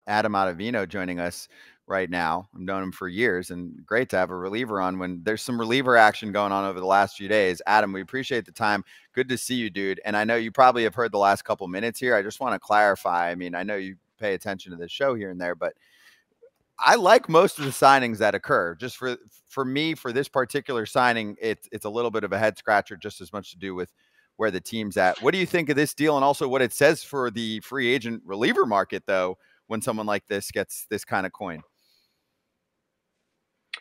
Adam Ottavino joining us right now. I've known him for years, and great to have a reliever on when there's some reliever action going on over the last few days. Adam, we appreciate the time. Good to see you, dude. And I know you probably have heard the last couple minutes here. I just want to clarify. I mean, I know you pay attention to the show here and there, but I like most of the signings that occur. Just for me, for this particular signing, it's a little bit of a head scratcher, just as much to do with where the team's at. What do you think of this deal, and also what it says for the free agent reliever market, though, when someone like this gets this kind of coin?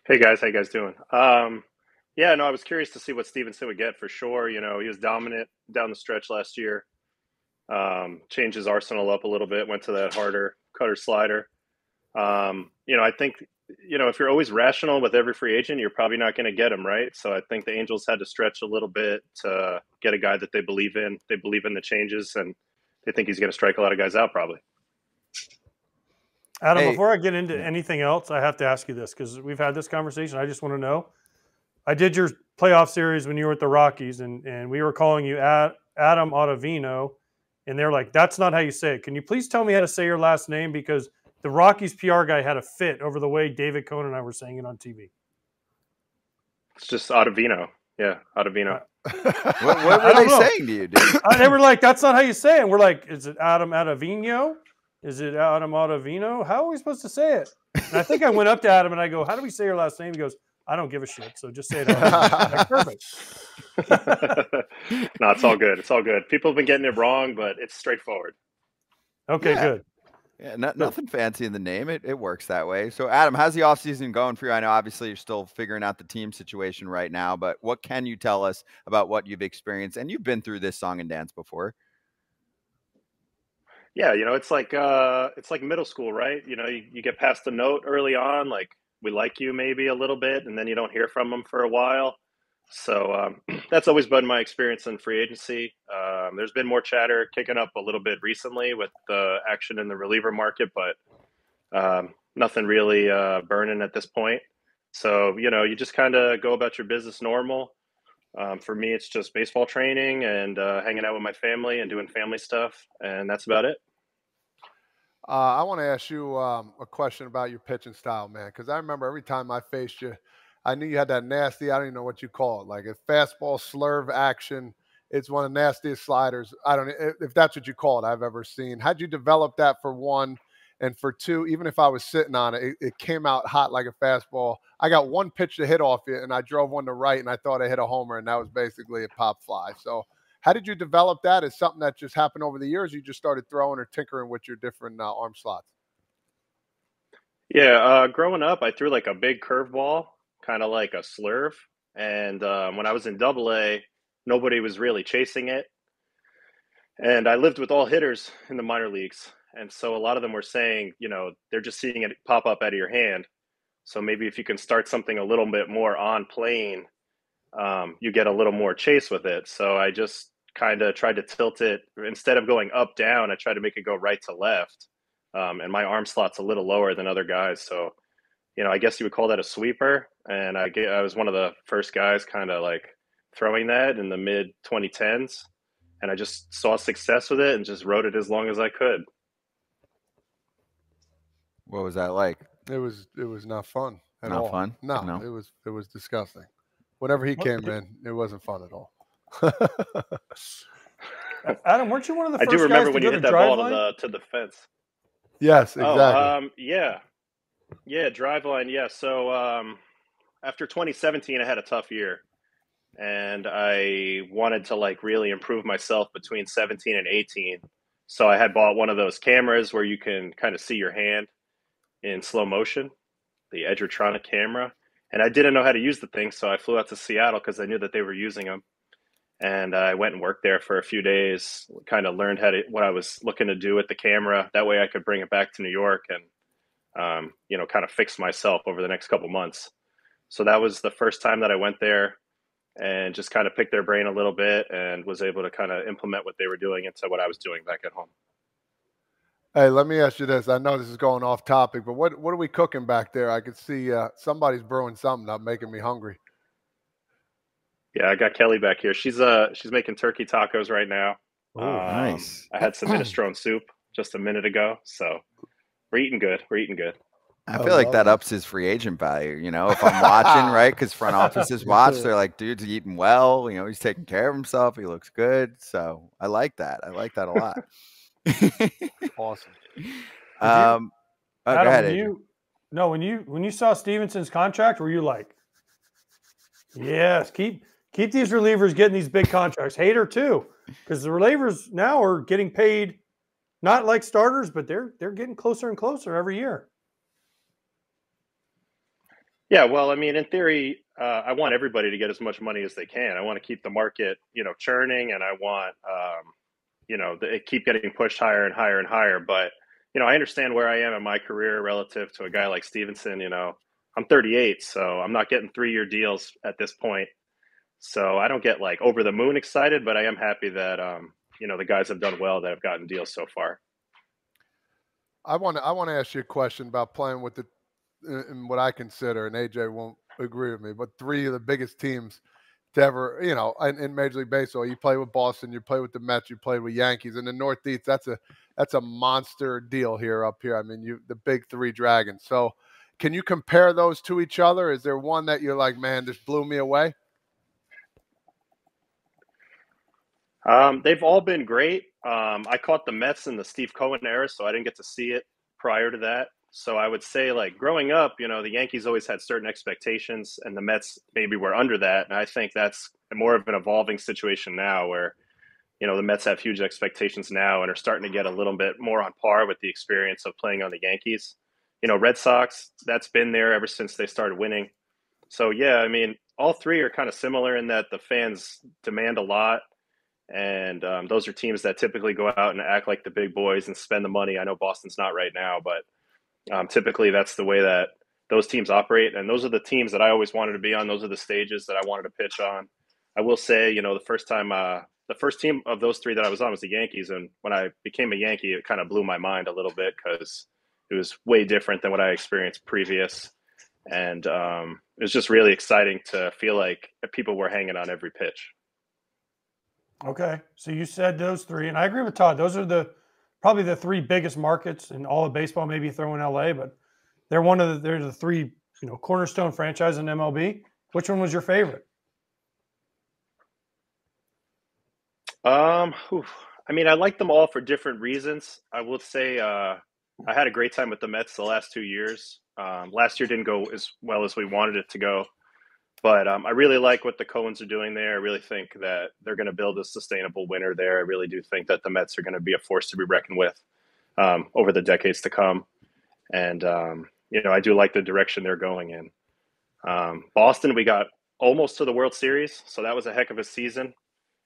Hey guys, how you guys doing? Yeah, no, I was curious to see what Stevenson would get for sure. You know, he was dominant down the stretch last year. Changed his arsenal up a little bit, went to that harder cutter slider. I think, if you're always rational with every free agent, you're probably not going to get him, right? So I think the Angels had to stretch a little bit to get a guy that they believe in. They believe in the changes, and they think he's going to strike a lot of guys out probably. Adam, before I get into anything else, I have to ask you this because we've had this conversation. I just want to know. I did your playoff series when you were at the Rockies, and we were calling you Adam Ottavino, and they're like, that's not how you say it. Can you please tell me how to say your last name? Because the Rockies PR guy had a fit over the way David Cohn and I were saying it on TV. It's just Ottavino. Yeah, Ottavino. What were they saying to you, dude? They were like, that's not how you say it. And we're like, is it Adam Ottavino? Is it Adam Ottavino? How are we supposed to say it? And I think I went up to Adam and I go, how do we say your last name? He goes, I don't give a shit. So just say it. Like, perfect. No, it's all good. It's all good. People have been getting it wrong, but it's straightforward. Okay, good. Yeah, nothing fancy in the name. It works that way. So, Adam, how's the offseason going for you? I know obviously you're still figuring out the team situation right now, but what can you tell us about what you've experienced? And you've been through this song and dance before. Yeah, it's like middle school, right? You get past the note early on, like we like you maybe a little bit, and then you don't hear from them for a while. So that's always been my experience in free agency. There's been more chatter kicking up a little bit recently with the action in the reliever market, but nothing really burning at this point. So, you just kind of go about your business normal. For me, it's just baseball training and hanging out with my family and doing family stuff, and that's about it. I want to ask you a question about your pitching style, man, because I remember every time I faced you, I knew you had that nasty, I don't even know what you call it, like a fastball slurve action. It's one of the nastiest sliders. I don't know if that's what you call it I've ever seen. How'd you develop that for one? And for two, even if I was sitting on it, it came out hot like a fastball. I got one pitch to hit off it, and I drove one to right, and I thought I hit a homer, and that was basically a pop fly. So how did you develop that? Is something that just happened over the years? You just started throwing or tinkering with your different arm slots? Yeah, growing up, I threw like a big curveball, kind of like a slurve. And when I was in AA, nobody was really chasing it. And I lived with all hitters in the minor leagues. And so a lot of them were saying, they're just seeing it pop up out of your hand. So maybe if you can start something a little bit more on plane, you get a little more chase with it. So I just kind of tried to tilt it. Instead of going up, down, I tried to make it go right to left. And my arm slot's a little lower than other guys. So, I guess you would call that a sweeper. And I was one of the first guys kind of like throwing that in the mid 2010s. And I just saw success with it and just rode it as long as I could. What was that like? It was not fun at all. Not fun? No, it was disgusting. Whenever he came in, it wasn't fun at all. Adam, weren't you one of the first guys? I do remember when you hit that ball to the fence. Yes, exactly. Oh, yeah, drive line. Yeah. So after 2017, I had a tough year, and I wanted to like really improve myself between 17 and 18. So I had bought one of those cameras where you can kind of see your hand in slow motion, the Edgertronic camera. And I didn't know how to use the thing, so I flew out to Seattle because I knew that they were using them. And I went and worked there for a few days, kind of learned what I was looking to do with the camera. That way I could bring it back to New York and, kind of fix myself over the next couple months. So that was the first time that I went there and just kind of picked their brain a little bit and was able to kind of implement what they were doing into what I was doing back at home. Hey, let me ask you this. I know this is going off topic, but what are we cooking back there? I could see somebody's brewing something up, making me hungry. Yeah, I got Kelly back here. She's making turkey tacos right now. Oh, nice. I had some minestrone soup just a minute ago, so We're eating good. We're eating good. I feel like that ups his free agent value, you know, if I'm watching, right? Because front offices watch, they're like, dude's eating well, you know, he's taking care of himself, he looks good. So I like that. I like that a lot. Awesome. Go Adam, ahead, Adrian. when you saw Stevenson's contract, were you like, yes, keep these relievers getting these big contracts? Hater too, because the relievers now are getting paid not like starters, but they're getting closer and closer every year. Yeah, well, I mean, in theory, I want everybody to get as much money as they can. I want to keep the market, churning, and I want, it keep getting pushed higher and higher and higher. But, I understand where I am in my career relative to a guy like Stevenson. I'm 38, so I'm not getting 3-year deals at this point. So I don't get like over the moon excited, but I am happy that, the guys have done well that have gotten deals so far. I want to ask you a question about playing with in what I consider, and AJ won't agree with me, but 3 of the biggest teams to ever, in Major League Baseball. You play with Boston, you play with the Mets, you play with Yankees. In the Northeast, that's a monster deal up here. I mean, the big 3 dragons. So can you compare those to each other? Is there one that you're like, man, this blew me away? They've all been great. I caught the Mets in the Steve Cohen era, so I didn't get to see it prior to that. So I would say, like, growing up, the Yankees always had certain expectations, and the Mets maybe were under that. And I think that's more of an evolving situation now where, the Mets have huge expectations now and are starting to get a little bit more on par with the experience of playing on the Yankees. Red Sox, that's been there ever since they started winning. So, yeah, I mean, all 3 are kind of similar in that the fans demand a lot. And those are teams that typically go out and act like the big boys and spend the money. I know Boston's not right now, but typically that's the way that those teams operate. And those are the teams that I always wanted to be on. Those are the stages that I wanted to pitch on. I will say, the first team of those 3 that I was on was the Yankees. And when I became a Yankee, it kind of blew my mind a little bit because it was way different than what I experienced previous. And it was just really exciting to feel like people were hanging on every pitch. Okay, so you said those 3, and I agree with Todd. Those are probably the 3 biggest markets in all of baseball. Maybe throw in LA, but they're the 3 cornerstone franchise in MLB. Which one was your favorite? I mean, I like them all for different reasons. I will say I had a great time with the Mets the last 2 years. Last year didn't go as well as we wanted it to go. But I really like what the Cohens are doing there. I really think that they're going to build a sustainable winner there. I really do think that the Mets are going to be a force to be reckoned with over the decades to come. And, I do like the direction they're going in. Boston, we got almost to the World Series, so that was a heck of a season.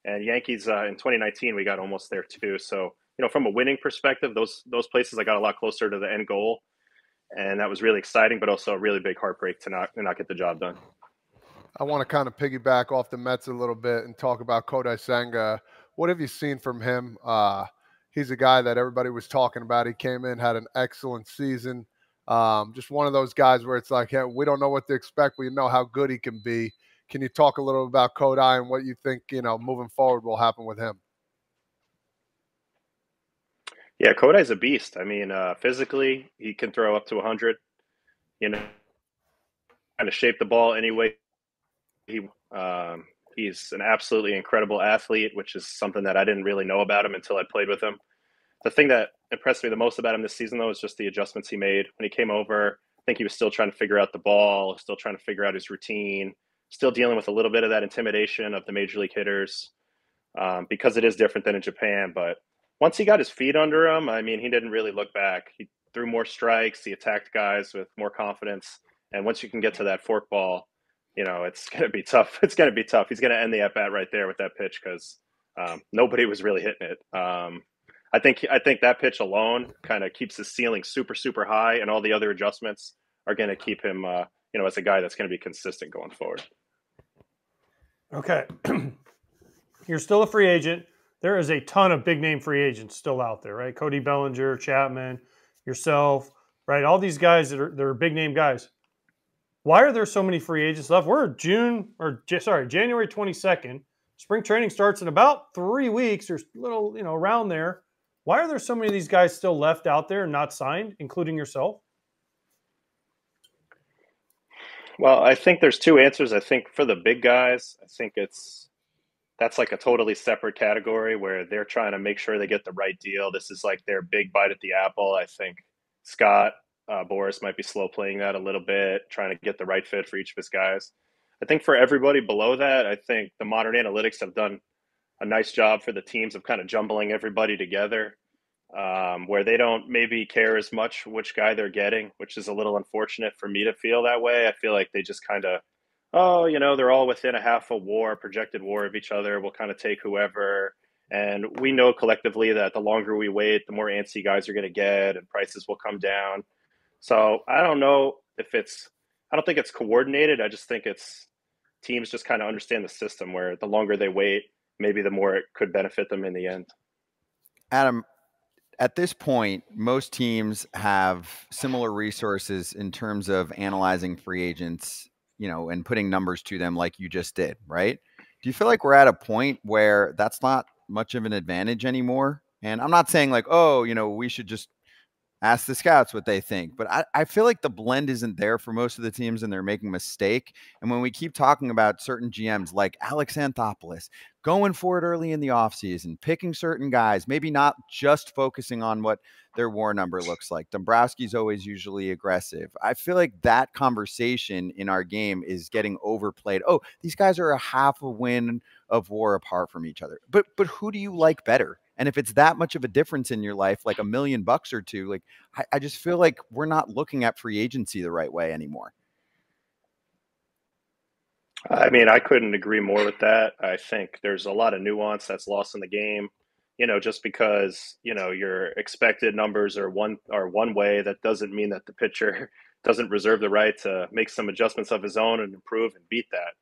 And Yankees in 2019, we got almost there too. So, from a winning perspective, those places I got a lot closer to the end goal. And that was really exciting, but also a really big heartbreak to not get the job done. I want to kind of piggyback off the Mets a little bit and talk about Kodai Senga. What have you seen from him? He's a guy that everybody was talking about. He came in, had an excellent season. Just one of those guys where it's like, hey, we don't know what to expect. We know how good he can be. Can you talk a little about Kodai and what you think, moving forward will happen with him? Yeah, Kodai's a beast. I mean, physically, he can throw up to 100. Kind of shape the ball anyway. He's an absolutely incredible athlete, which is something that I didn't really know about him until I played with him. The thing that impressed me the most about him this season, though, is just the adjustments he made. When he came over, I think he was still trying to figure out the ball, still trying to figure out his routine, still dealing with a little bit of that intimidation of the major league hitters because it is different than in Japan. But once he got his feet under him, I mean, he didn't really look back. He threw more strikes. He attacked guys with more confidence. And once you can get to that fork ball, it's going to be tough. It's going to be tough. He's going to end the at-bat right there with that pitch because nobody was really hitting it. I think that pitch alone kind of keeps his ceiling super, super high, and all the other adjustments are going to keep him, as a guy that's going to be consistent going forward. Okay. You're still a free agent. There is a ton of big-name free agents still out there, right? Cody Bellinger, Chapman, yourself, right? All these guys that are big-name guys. Why are there so many free agents left? We're January 22nd. Spring training starts in about 3 weeks or a little, around there. Why are there so many of these guys still left out there and not signed, including yourself? Well, I think there's two answers. I think for the big guys, I think that's like a totally separate category where they're trying to make sure they get the right deal. This is like their big bite at the apple. I think Scott Boris might be slow playing that a little bit, trying to get the right fit for each of his guys. I think for everybody below that, I think the modern analytics have done a nice job for the teams of kind of jumbling everybody together, where they don't maybe care as much which guy they're getting, which is a little unfortunate for me to feel that way. I feel like they just kind of, oh, they're all within a half a projected war of each other. We'll kind of take whoever. And we know collectively that the longer we wait, the more antsy guys are going to get and prices will come down. So I don't know if I don't think it's coordinated. I just think it's teams just kind of understand the system where the longer they wait, maybe the more it could benefit them in the end. Adam, at this point, most teams have similar resources in terms of analyzing free agents, and putting numbers to them like you just did, right? Do you feel like we're at a point where that's not much of an advantage anymore? And I'm not saying like, oh, we should just ask the scouts what they think, but I feel like the blend isn't there for most of the teams and they're making a mistake. And when we keep talking about certain GMs like Alex Anthopoulos going for it early in the offseason, picking certain guys, maybe not just focusing on what their WAR number looks like. Dombrowski's always usually aggressive. I feel like that conversation in our game is getting overplayed. Oh, these guys are a half a win of WAR apart from each other. But who do you like better? And if it's that much of a difference in your life, like $1 million or two, like I just feel like we're not looking at free agency the right way anymore. I mean, I couldn't agree more with that. I think there's a lot of nuance that's lost in the game. Just because, your expected numbers are one way, that doesn't mean that the pitcher doesn't reserve the right to make some adjustments of his own and improve and beat that.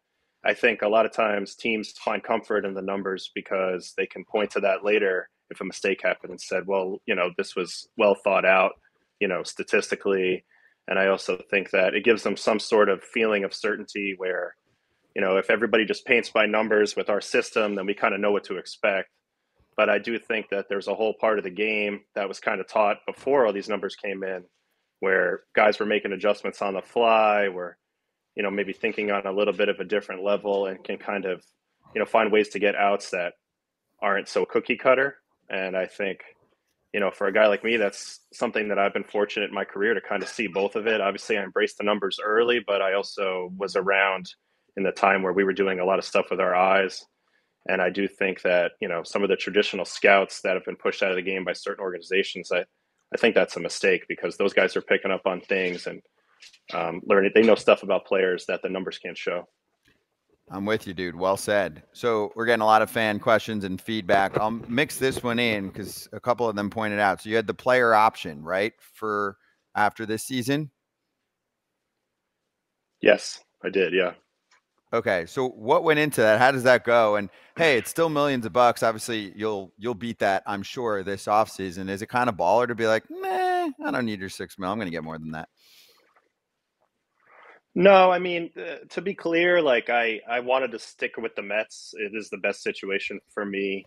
I think a lot of times teams find comfort in the numbers because they can point to that later if a mistake happened and said, well, this was well thought out, statistically. And I also think that it gives them some sort of feeling of certainty where, if everybody just paints by numbers with our system, then we kind of know what to expect. But I do think that there's a whole part of the game that was kind of taught before all these numbers came in, where guys were making adjustments on the fly, where maybe thinking on a little bit of a different level and can kind of, find ways to get outs that aren't so cookie cutter. And I think, for a guy like me, that's something that I've been fortunate in my career to kind of see both of it. Obviously, I embraced the numbers early, but I also was around in the time where we were doing a lot of stuff with our eyes. And I do think that, some of the traditional scouts that have been pushed out of the game by certain organizations, I think that's a mistake because those guys are picking up on things and learning. They know stuff about players that the numbers can't show. I'm with you, dude. Well said. So we're getting a lot of fan questions and feedback. I'll mix this one in because a couple of them pointed out. So you had the player option, right, for after this season? Yes, I did. Yeah. Okay. So what went into that? How does that go? And hey, it's still millions of bucks. Obviously you'll beat that, I'm sure, this offseason. Is it kind of baller to be like, nah, I don't need your $6 million. I'm going to get more than that. No, I mean, to be clear, like I wanted to stick with the Mets. It is the best situation for me.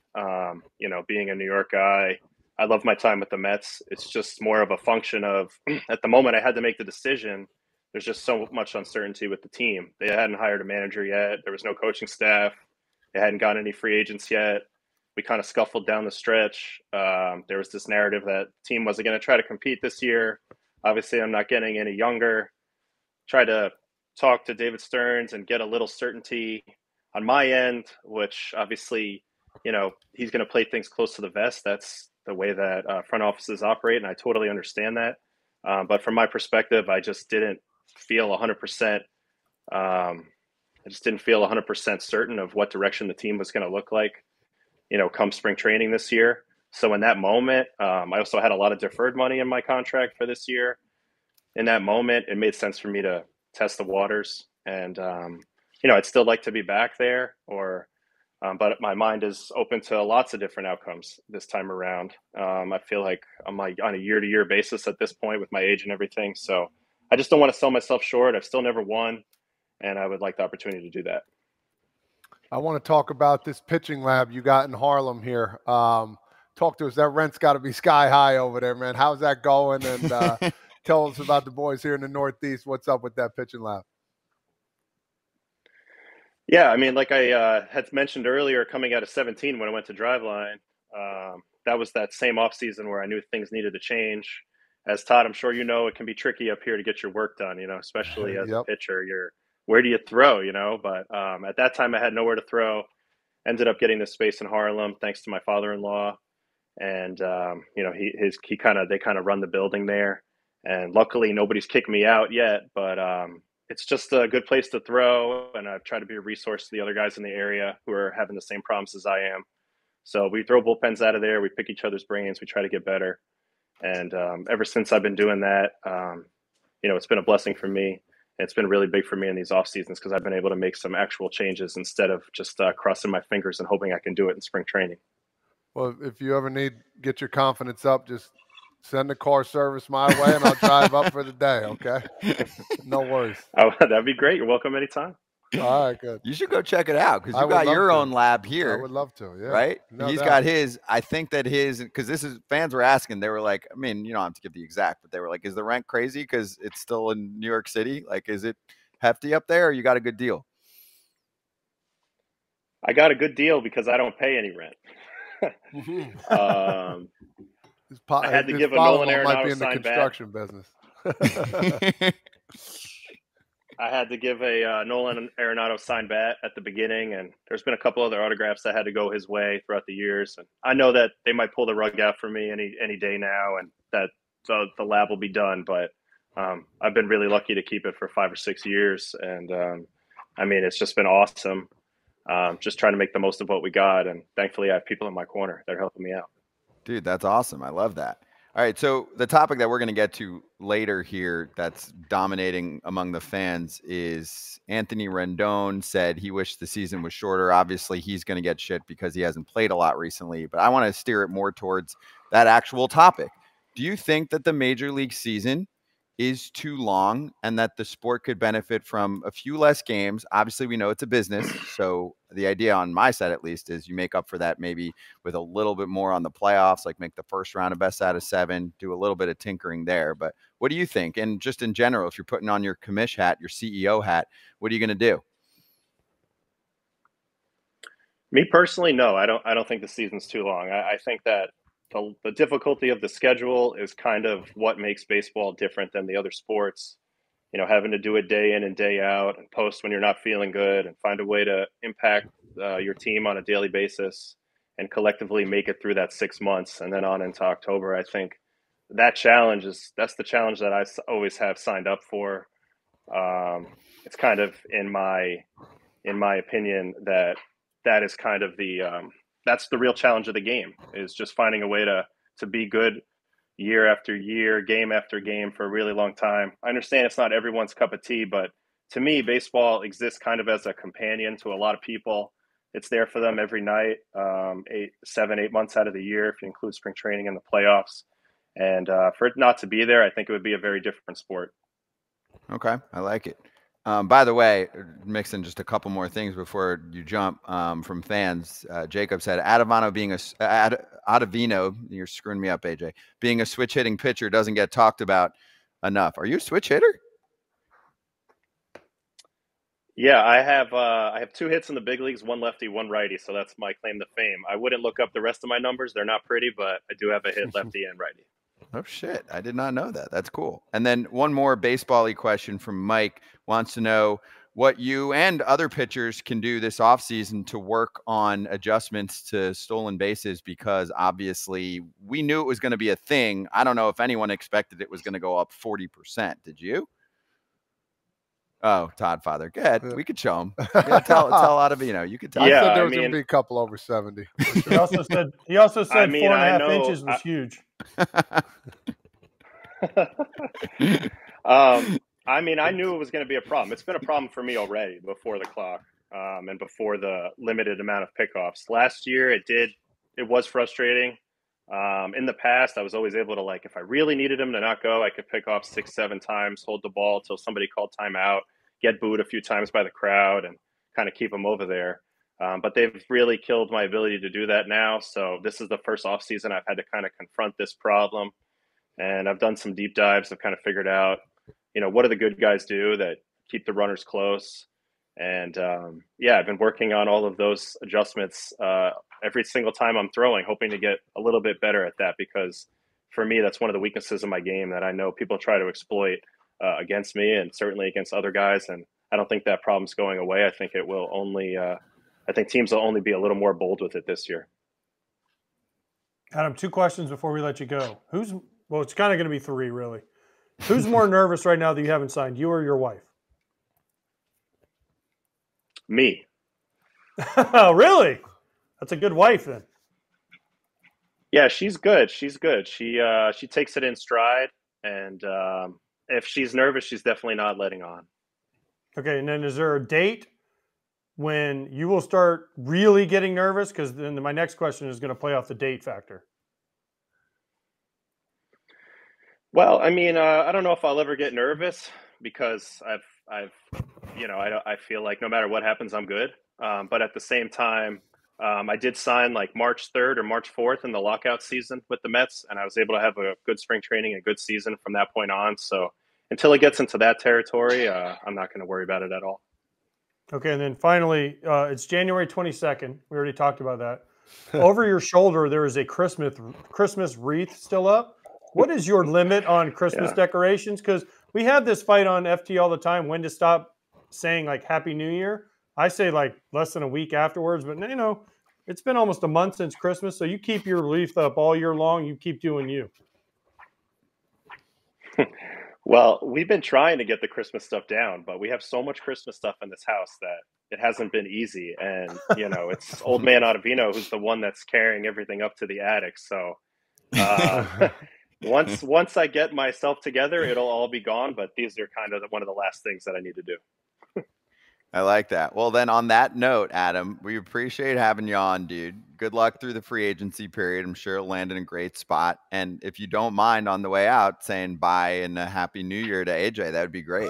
Being a New York guy, I love my time with the Mets. It's just more of a function of at the moment I had to make the decision. There's just so much uncertainty with the team. They hadn't hired a manager yet. There was no coaching staff. They hadn't gotten any free agents yet. We kind of scuffled down the stretch. There was this narrative that the team wasn't going to try to compete this year. Obviously, I'm not getting any younger. Try to talk to David Stearns and get a little certainty on my end, which obviously, he's going to play things close to the vest. That's the way that front offices operate, and I totally understand that. But from my perspective, I just didn't feel 100%. I just didn't feel 100% certain of what direction the team was going to look like, come spring training this year. So in that moment, I also had a lot of deferred money in my contract for this year. In that moment, it made sense for me to test the waters. And, I'd still like to be back there but my mind is open to lots of different outcomes this time around. I feel like I'm like on a year-to-year basis at this point with my age and everything. So I just don't want to sell myself short. I've still never won, and I would like the opportunity to do that. I want to talk about this pitching lab you got in Harlem here. Talk talk to us. That rent's got to be sky high over there, man. How's that going? And tell us about the boys here in the Northeast. What's up with that pitching lab? Yeah, I mean, like I had mentioned earlier, coming out of 17 when I went to Driveline, that was that same off season where I knew things needed to change. As Todd, I'm sure you know, it can be tricky up here to get your work done, especially as a pitcher. Where do you throw, But at that time, I had nowhere to throw. Ended up getting this space in Harlem thanks to my father-in-law, and they kind of run the building there. And luckily, nobody's kicked me out yet, but it's just a good place to throw, and I've tried to be a resource to the other guys in the area who are having the same problems as I am. So we throw bullpens out of there. We pick each other's brains. We try to get better. And ever since I've been doing that, it's been a blessing for me. It's been really big for me in these off seasons because I've been able to make some actual changes instead of just crossing my fingers and hoping I can do it in spring training. Well, if you ever get your confidence up, just send the car service my way and I'll drive up for the day. Okay. No worries. Oh, that'd be great. You're welcome anytime. All right, good. You should go check it out because you got your own lab here. I would love to, yeah. Right? No He's doubt. got his. I think that because fans were asking. They were like, I mean, you don't have to give the exact, but they were like, is the rent crazy because it's still in New York City? Like, is it hefty up there or you got a good deal? I got a good deal because I don't pay any rent. I had to give a Nolan Arenado might be in the sign construction bat. business. I had to give a Nolan Arenado signed bat at the beginning, and there's been a couple other autographs that had to go his way throughout the years. And I know that they might pull the rug out for me any day now, and that the lab will be done. But I've been really lucky to keep it for 5 or 6 years, and I mean, it's just been awesome. Just trying to make the most of what we got, and thankfully I have people in my corner that are helping me out. Dude, that's awesome. I love that. All right, so the topic that we're going to get to later here that's dominating among the fans is Anthony Rendon said he wished the season was shorter. Obviously, he's going to get shit because he hasn't played a lot recently, but I want to steer it more towards that actual topic. Do you think that the Major League season is too long and that the sport could benefit from a few less games? Obviously, we know it's a business, so the idea on my side at least is you make up for that maybe with a little bit more on the playoffs, like make the first round a best out of 7, do a little bit of tinkering there. But what do you think? And just in general, if you're putting on your commish hat, your CEO hat, what are you going to do? Me personally, no, I don't think the season's too long. I think that the difficulty of the schedule is kind of what makes baseball different than the other sports. Having to do it day in and day out and post when you're not feeling good and find a way to impact your team on a daily basis and collectively make it through that 6 months and then on into October. I think that's the challenge that I always have signed up for. It's kind of in my opinion that is kind of that's the real challenge of the game, is just finding a way to be good year after year, game after game for a really long time. I understand it's not everyone's cup of tea, but to me, baseball exists kind of as a companion to a lot of people. It's there for them every night, 8 months out of the year, if you include spring training and the playoffs. And for it not to be there, I think it would be a very different sport. Okay, I like it. By the way, mix in just a couple more things before you jump from fans. Jacob said, Ottavino, you're screwing me up, AJ, being a switch hitting pitcher doesn't get talked about enough. Are you a switch hitter? Yeah, I have 2 hits in the big leagues, 1 lefty, 1 righty. So that's my claim to fame. I wouldn't look up the rest of my numbers. They're not pretty, but I do have a hit lefty and righty. Oh, shit. I did not know that. That's cool. And then one more baseball-y question from Mike. Wants to know what you and other pitchers can do this offseason to work on adjustments to stolen bases, because obviously we knew it was going to be a thing. I don't know if anyone expected it was going to go up 40%. Did you? Oh, Todd Father. Go ahead. We could show him. Yeah, tell Ottavino. You could tell. Yeah, I said there was going to be a couple over 70. Sure. He also said 4.5 inches was huge. I mean, I knew it was going to be a problem. It's been a problem for me already before the clock and before the limited amount of pickoffs. Last year, it was frustrating. In the past, I was always able to, like, if I really needed him to not go, I could pick off 6-7 times, hold the ball till somebody called timeout, get booed a few times by the crowd, and kind of keep him over there. But they've really killed my ability to do that now. So this is the first off season I've had to kind of confront this problem. And I've done some deep dives. I've kind of figured out, what do the good guys do that keep the runners close? And I've been working on all of those adjustments every single time I'm throwing, hoping to get a little bit better at that, because for me, that's one of the weaknesses of my game that I know people try to exploit against me and certainly against other guys. And I don't think that problem's going away. I think it will only, I think teams will only be a little more bold with it this year. Adam, 2 questions before we let you go. Well, it's kind of going to be 3, really. Who's more nervous right now that you haven't signed, you or your wife? Me. Oh, really? That's a good wife then. Yeah, she's good. She's good. She takes it in stride, and if she's nervous, she's definitely not letting on. Okay, and then is there a date when you will start really getting nervous? Because then my next question is going to play off the date factor. Well, I mean, I don't know if I'll ever get nervous, because I feel like no matter what happens, I'm good. But at the same time, I did sign like March 3rd or March 4th in the lockout season with the Mets, and I was able to have a good spring training and a good season from that point on. So until it gets into that territory, I'm not going to worry about it at all. Okay, and then finally, it's January 22nd. We already talked about that. Over your shoulder, there is a Christmas wreath still up. What is your limit on Christmas decorations? Because we have this fight on FT all the time, when to stop saying like Happy New Year. I say like less than a week afterwards, but it's been almost a month since Christmas, so you keep your wreath up all year long. You keep doing you. Well, we've been trying to get the Christmas stuff down, but we have so much Christmas stuff in this house that it hasn't been easy. And, it's old man Ottavino who's the one that's carrying everything up to the attic. So once I get myself together, it'll all be gone. But these are kind of one of the last things that I need to do. I like that. Well, then on that note, Adam, we appreciate having you on, dude. Good luck through the free agency period. I'm sure it'll land in a great spot. And if you don't mind on the way out saying bye and a Happy New Year to AJ, that would be great.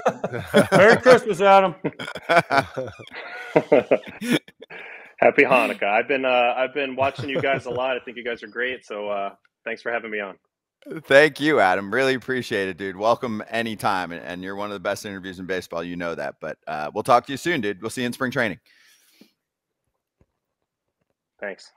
Merry Christmas, Adam. Happy Hanukkah. I've been watching you guys a lot. I think you guys are great. So thanks for having me on. Thank you, Adam. Really appreciate it, dude. Welcome anytime. And you're one of the best interviews in baseball. You know that. But we'll talk to you soon, dude. We'll see you in spring training. Thanks.